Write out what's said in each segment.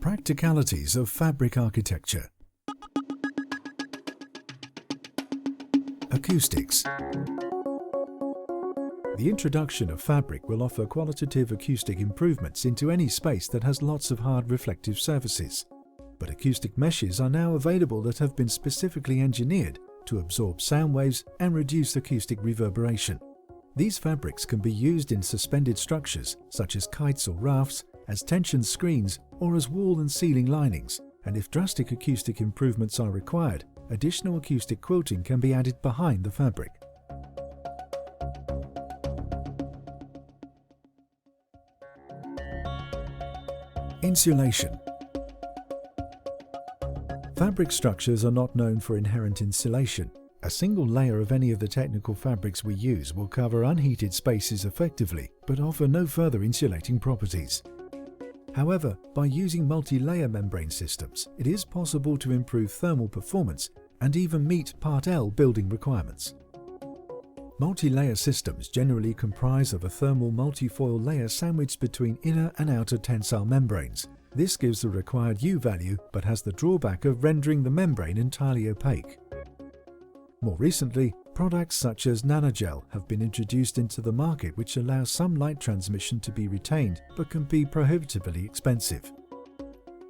Practicalities of fabric architecture. Acoustics. The introduction of fabric will offer qualitative acoustic improvements into any space that has lots of hard reflective surfaces. But acoustic meshes are now available that have been specifically engineered to absorb sound waves and reduce acoustic reverberation. These fabrics can be used in suspended structures such as kites or rafts, as tension screens or as wall and ceiling linings, and if drastic acoustic improvements are required, additional acoustic quilting can be added behind the fabric. Insulation. Fabric structures are not known for inherent insulation. A single layer of any of the technical fabrics we use will cover unheated spaces effectively, but offer no further insulating properties. However, by using multi-layer membrane systems, it is possible to improve thermal performance and even meet Part L building requirements. Multi-layer systems generally comprise of a thermal multifoil layer sandwiched between inner and outer tensile membranes. This gives the required U value but has the drawback of rendering the membrane entirely opaque. More recently, products such as nanogel have been introduced into the market, which allows some light transmission to be retained but can be prohibitively expensive.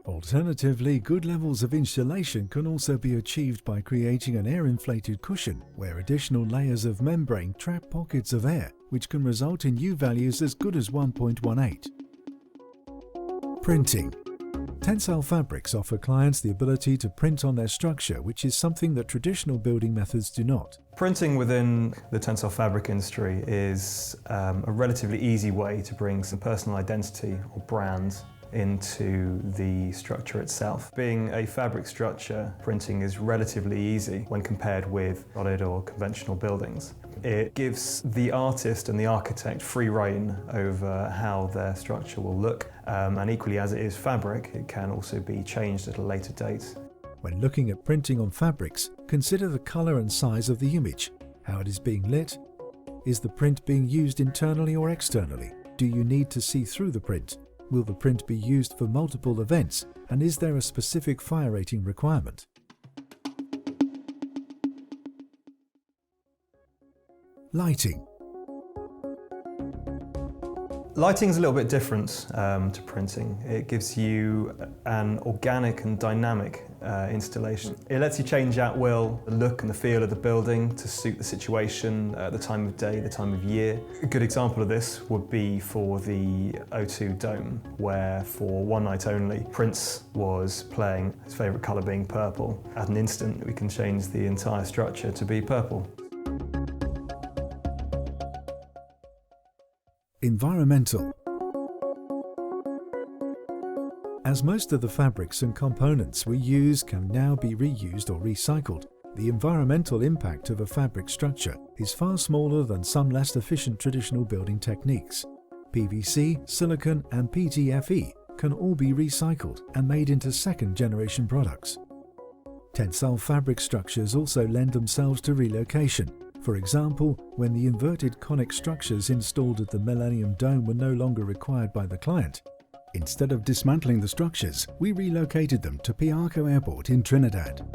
Alternatively, good levels of insulation can also be achieved by creating an air-inflated cushion where additional layers of membrane trap pockets of air, which can result in U values as good as 1.18. Printing. Tensile fabrics offer clients the ability to print on their structure, which is something that traditional building methods do not. Printing within the tensile fabric industry is a relatively easy way to bring some personal identity or brand into the structure itself. Being a fabric structure, printing is relatively easy when compared with solid or conventional buildings. It gives the artist and the architect free rein over how their structure will look, and equally as it is fabric, it can also be changed at a later date. When looking at printing on fabrics, consider the colour and size of the image, how it is being lit. Is the print being used internally or externally? Do you need to see through the print? Will the print be used for multiple events, and is there a specific fire rating requirement? Lighting. Lighting is a little bit different to printing. It gives you an organic and dynamic installation. It lets you change at will the look and the feel of the building to suit the situation, the time of day, the time of year. A good example of this would be for the O2 Dome, where for one night only, Prince was playing, his favourite colour being purple. At an instant, we can change the entire structure to be purple. Environmental. As most of the fabrics and components we use can now be reused or recycled, the environmental impact of a fabric structure is far smaller than some less efficient traditional building techniques. PVC, silicon and PTFE can all be recycled and made into second-generation products. Tensile fabric structures also lend themselves to relocation. For example, when the inverted conic structures installed at the Millennium Dome were no longer required by the client, instead of dismantling the structures, we relocated them to Piarco Airport in Trinidad.